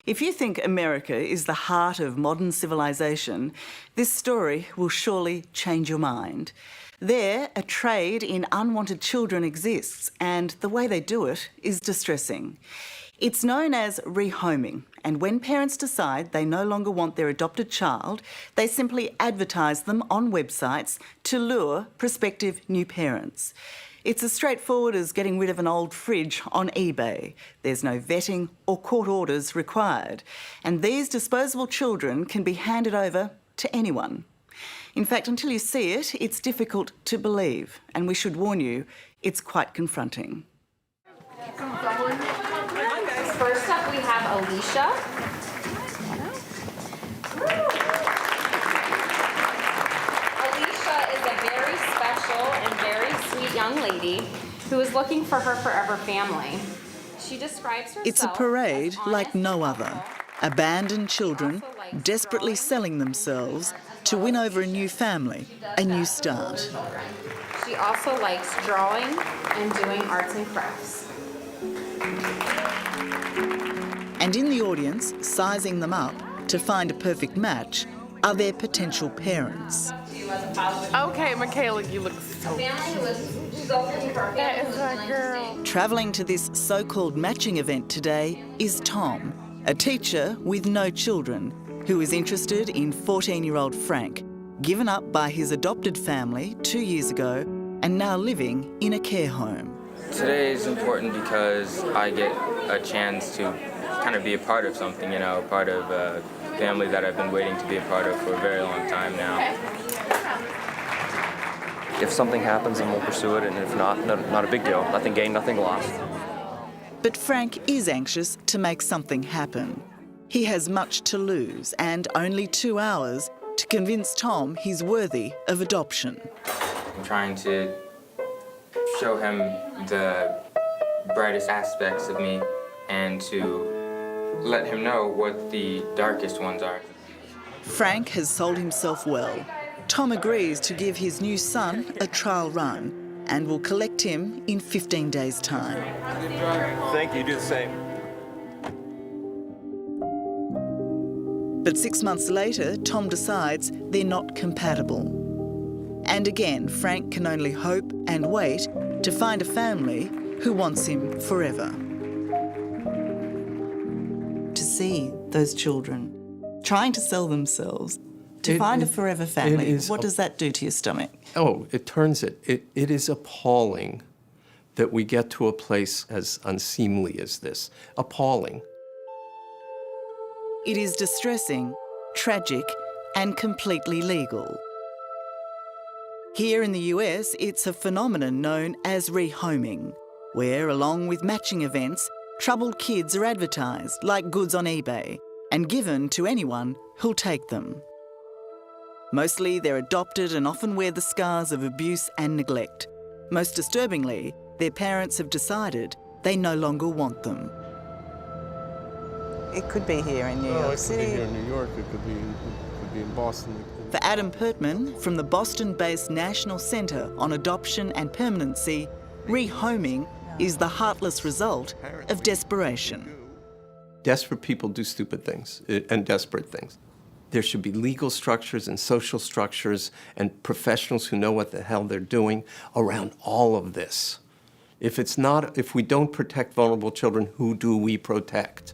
If you think America is the heart of modern civilization, this story will surely change your mind. There, a trade in unwanted children exists, and the way they do it is distressing. It's known as rehoming, and when parents decide they no longer want their adopted child, they simply advertise them on websites to lure prospective new parents. It's as straightforward as getting rid of an old fridge on eBay. There's no vetting or court orders required, and these disposable children can be handed over to anyone. In fact, until you see it, it's difficult to believe, and we should warn you, it's quite confronting. First up, we have Alicia. Alicia is a very special and very sweet young lady who is looking for her forever family. She describes herself. It's a parade as like honest, no other. helpful. Abandoned children desperately selling themselves to win over a new family, a new start. She also likes drawing and doing arts and crafts. And in the audience, sizing them up to find a perfect match, are their potential parents. Okay, Michaela, you look so cute. That is my girl. Travelling to this so-called matching event today is Tom, a teacher with no children, who is interested in 14-year-old Frank, given up by his adopted family 2 years ago and now living in a care home. Today is important because I get a chance to kind of be a part of something, you know, part of a family that I've been waiting to be a part of for a very long time now. If something happens, then we'll pursue it, and if not, not a big deal. Nothing gained, nothing lost. But Frank is anxious to make something happen. He has much to lose and only 2 hours to convince Tom he's worthy of adoption. I'm trying to show him the brightest aspects of me and to let him know what the darkest ones are. Frank has sold himself well. Tom agrees to give his new son a trial run and will collect him in 15 days' time. Thank you, do the same. But 6 months later, Tom decides they're not compatible. And again, Frank can only hope and wait to find a family who wants him forever. To see those children trying to sell themselves to find a forever family, what does that do to your stomach? Oh, it turns it. It is appalling that we get to a place as unseemly as this. Appalling. It is distressing, tragic, and completely legal. Here in the US, it's a phenomenon known as rehoming, where, along with matching events, troubled kids are advertised like goods on eBay and given to anyone who'll take them. Mostly they're adopted and often wear the scars of abuse and neglect. Most disturbingly, their parents have decided they no longer want them. It could be here in New York City. It could be here in New York, it could be in Boston. For Adam Pertman, from the Boston-based National Centre on Adoption and Permanency, rehoming is the heartless result of desperation. Desperate people do stupid things and desperate things. There should be legal structures and social structures and professionals who know what the hell they're doing around all of this. If we don't protect vulnerable children, who do we protect?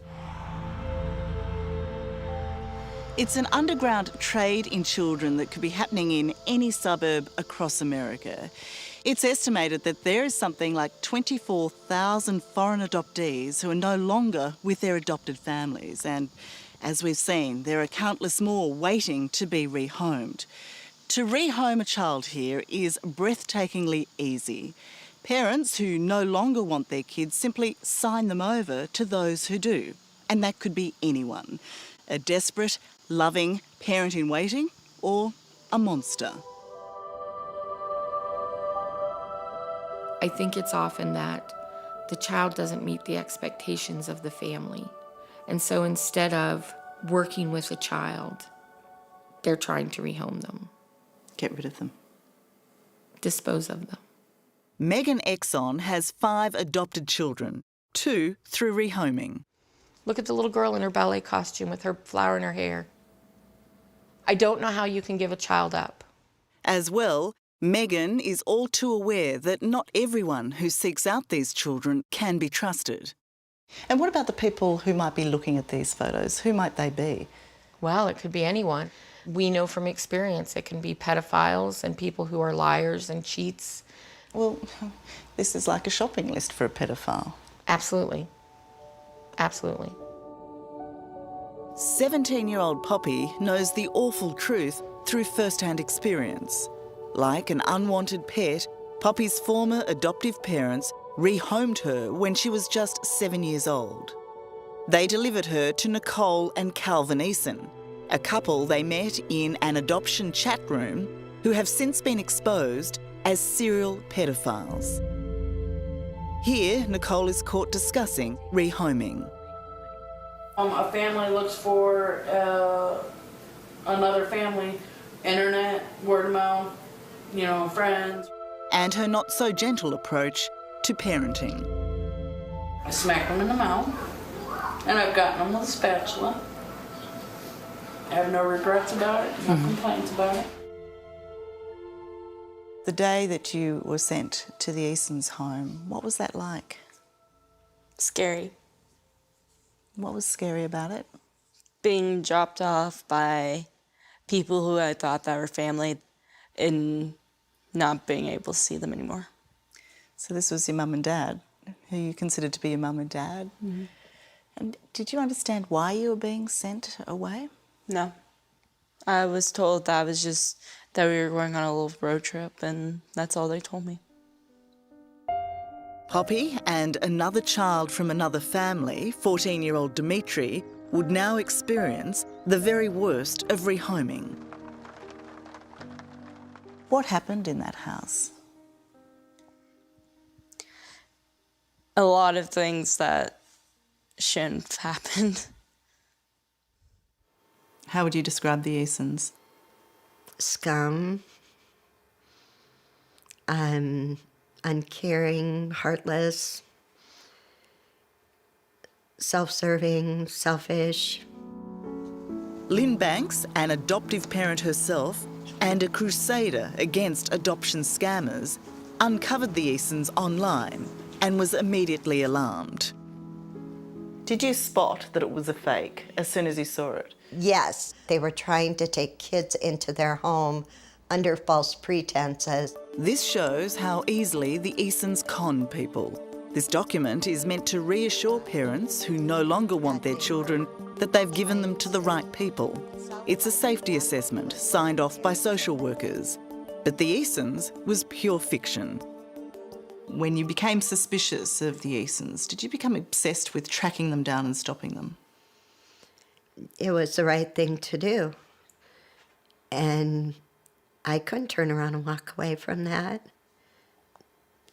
It's an underground trade in children that could be happening in any suburb across America. It's estimated that there is something like 24,000 foreign adoptees who are no longer with their adopted families. And as we've seen, there are countless more waiting to be rehomed. To rehome a child here is breathtakingly easy. Parents who no longer want their kids simply sign them over to those who do. And that could be anyone. A desperate, loving parent in waiting, or a monster. I think it's often that the child doesn't meet the expectations of the family. And so instead of working with a child, they're trying to rehome them. Get rid of them. Dispose of them. Megan Eason has 5 adopted children, 2 through rehoming. Look at the little girl in her ballet costume with her flower in her hair. I don't know how you can give a child up. As well, Megan is all too aware that not everyone who seeks out these children can be trusted. And what about the people who might be looking at these photos? Who might they be? Well, it could be anyone. We know from experience it can be pedophiles and people who are liars and cheats. Well, this is like a shopping list for a pedophile. Absolutely. Absolutely. 17-year-old Poppy knows the awful truth through first-hand experience. Like an unwanted pet, Poppy's former adoptive parents rehomed her when she was just 7 years old. They delivered her to Nicole and Calvin Eason, a couple they met in an adoption chat room who have since been exposed as serial pedophiles. Here, Nicole is caught discussing rehoming. A family looks for another family, internet, word of mouth, friends. And her not-so-gentle approach to parenting. I smack them in the mouth, and I've gotten them with a spatula. I have no regrets about it, no complaints about it. The day that you were sent to the Easons' home, what was that like? Scary. What was scary about it? Being dropped off by people who I thought that were family and not being able to see them anymore. So this was your mum and dad, who you considered to be your mum and dad. Mm-hmm. And did you understand why you were being sent away? No. I was told that was just that we were going on a little road trip, and that's all they told me. Poppy and another child from another family, 14-year-old Dimitri, would now experience the very worst of rehoming. What happened in that house? A lot of things that shouldn't have happened. How would you describe the Easons? Scum, uncaring, heartless, self-serving, selfish. Lynn Banks, an adoptive parent herself and a crusader against adoption scammers, uncovered the Easons online and was immediately alarmed. Did you spot that it was a fake as soon as you saw it? Yes, they were trying to take kids into their home under false pretenses. This shows how easily the Easons con people. This document is meant to reassure parents who no longer want their children that they've given them to the right people. It's a safety assessment signed off by social workers. But the Easons was pure fiction. When you became suspicious of the Easons, did you become obsessed with tracking them down and stopping them? It was the right thing to do. And I couldn't turn around and walk away from that.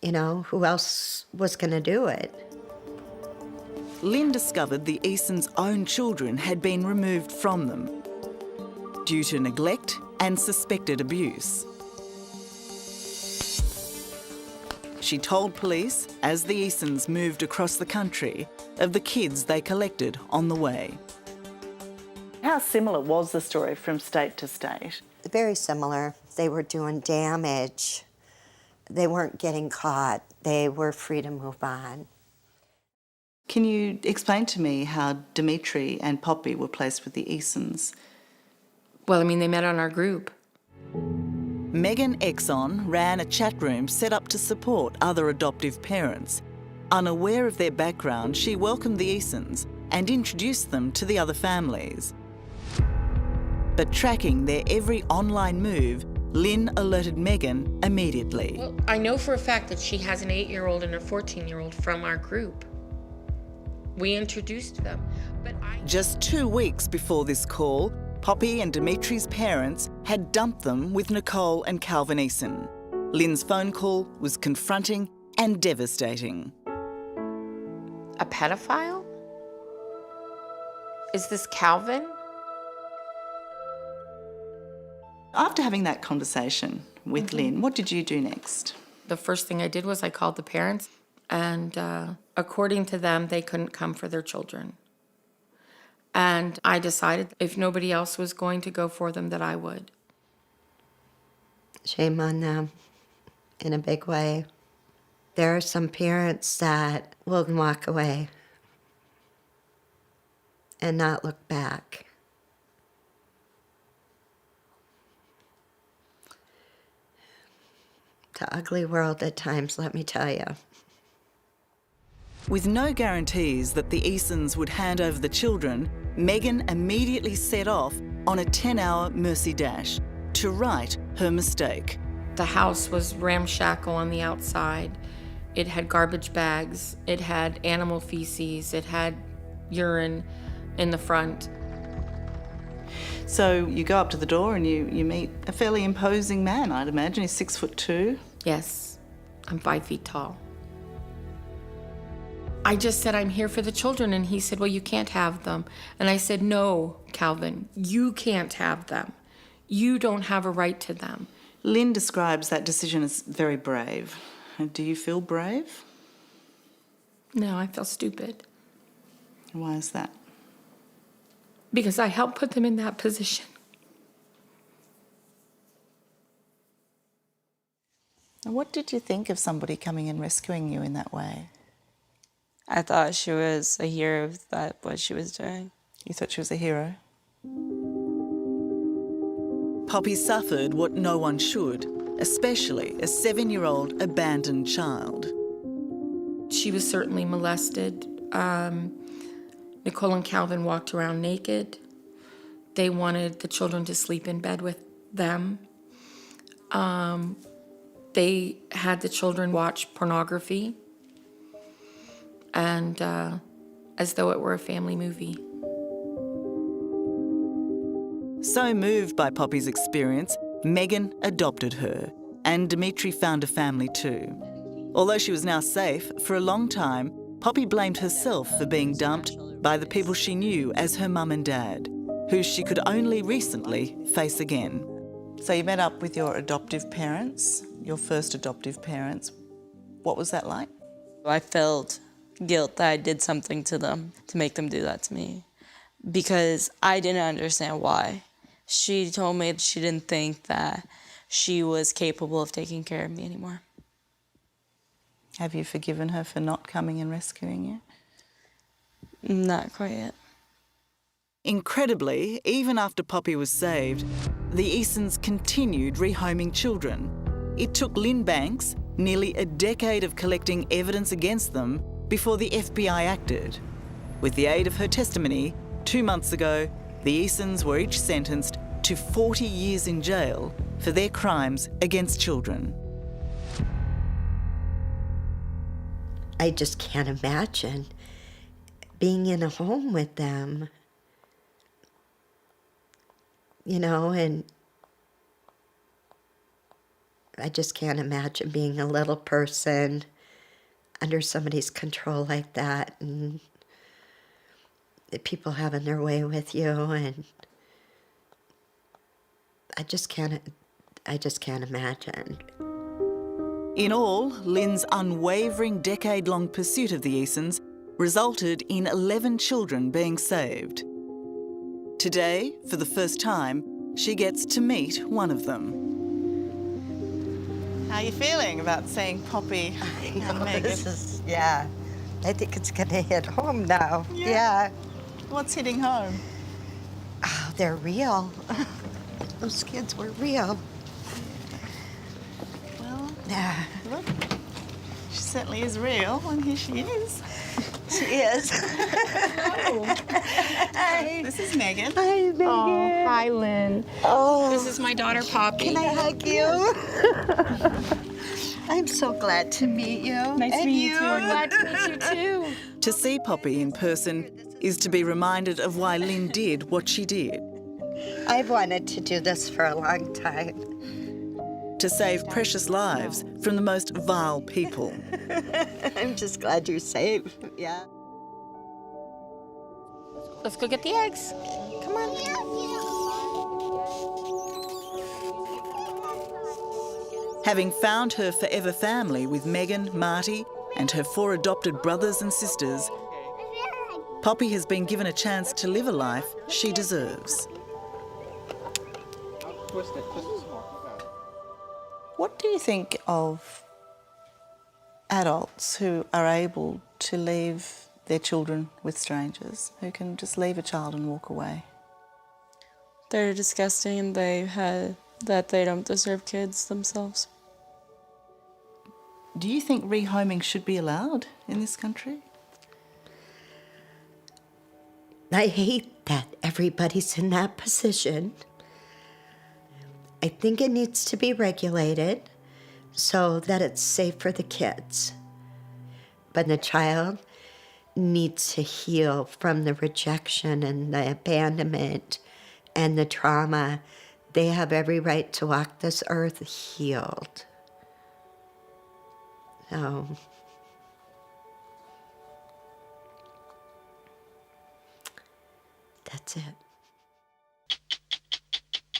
Who else was going to do it? Lynn discovered the Easons' own children had been removed from them due to neglect and suspected abuse. She told police, as the Easons moved across the country, of the kids they collected on the way. How similar was the story from state to state? Very similar. They were doing damage. They weren't getting caught. They were free to move on. Can you explain to me how Dimitri and Poppy were placed with the Easons? Well, they met on our group. Megan Eason ran a chat room set up to support other adoptive parents. Unaware of their background, she welcomed the Easons and introduced them to the other families. But tracking their every online move, Lynn alerted Megan immediately. Well, I know for a fact that she has an 8-year-old and a 14-year-old from our group. We introduced them, but Just 2 weeks before this call, Poppy and Dimitri's parents had dumped them with Nicole and Calvin Eason. Lynn's phone call was confronting and devastating. a pedophile? Is this Calvin? After having that conversation with Lynn, what did you do next? The first thing I did was I called the parents, and according to them, they couldn't come for their children. And I decided if nobody else was going to go for them, that I would. Shame on them in a big way. There are some parents that will walk away and not look back. The ugly world at times, let me tell you. With no guarantees that the Easons would hand over the children, Megan immediately set off on a 10-hour mercy dash to right her mistake. The house was ramshackle on the outside. It had garbage bags, it had animal feces, it had urine in the front. So you go up to the door and you meet a fairly imposing man, I'd imagine. He's 6'2". Yes, I'm 5 feet tall. I just said, I'm here for the children, and he said, well, you can't have them. And I said, no, Calvin, you can't have them. You don't have a right to them. Lynn describes that decision as very brave. Do you feel brave? No, I feel stupid. Why is that? Because I helped put them in that position. And what did you think of somebody coming and rescuing you in that way? I thought she was a hero, that what she was doing. You thought she was a hero? Poppy suffered what no one should, especially a 7-year-old abandoned child. She was certainly molested. Nicole and Calvin walked around naked. They wanted the children to sleep in bed with them. They had the children watch pornography, and as though it were a family movie. So moved by Poppy's experience, Megan adopted her, and Dimitri found a family too. Although she was now safe, for a long time, Poppy blamed herself for being dumped by the people she knew as her mum and dad, who she could only recently face again. So you met up with your adoptive parents, your first adoptive parents. What was that like? I felt guilt that I did something to them to make them do that to me, because I didn't understand why. She told me she didn't think that she was capable of taking care of me anymore. Have you forgiven her for not coming and rescuing you? Not quite yet. Incredibly, even after Poppy was saved, the Easons continued rehoming children. It took Lynn Banks nearly a decade of collecting evidence against them before the FBI acted. With the aid of her testimony, 2 months ago, the Easons were each sentenced to 40 years in jail for their crimes against children. I just can't imagine being in a home with them, you know, and I just can't imagine being a little person under somebody's control like that, and the people having their way with you, and I just can't imagine. In all, Lynn's unwavering decade-long pursuit of the Easons resulted in 11 children being saved. Today, for the first time, she gets to meet one of them. How are you feeling about seeing Poppy and Megan? Yeah, I think it's gonna hit home now. Yeah. What's hitting home? Oh, they're real. Those kids were real. Well, Yeah, look, she certainly is real, and here she is. she is. Hi. This is Megan. Hi, Megan. Oh, hi, Lynn. Oh, This is my daughter, Poppy. can I hug you? I'm so glad to meet you. Nice to meet you too. We're glad to meet you too. To see Poppy in person is to be reminded of why Lynn did what she did. I've wanted to do this for a long time. To save precious lives from the most vile people. I'm just glad you're safe. Yeah. Let's go get the eggs. Come on. Having found her forever family with Megan, Marty, and her 4 adopted brothers and sisters, Poppy has been given a chance to live a life she deserves. What do you think of adults who are able to leave their children with strangers, who can just leave a child and walk away? They're disgusting and they don't deserve kids themselves. Do you think rehoming should be allowed in this country? I hate that everybody's in that position. I think it needs to be regulated so that it's safe for the kids. But the child needs to heal from the rejection and the abandonment and the trauma. They have every right to walk this earth healed. So, that's it.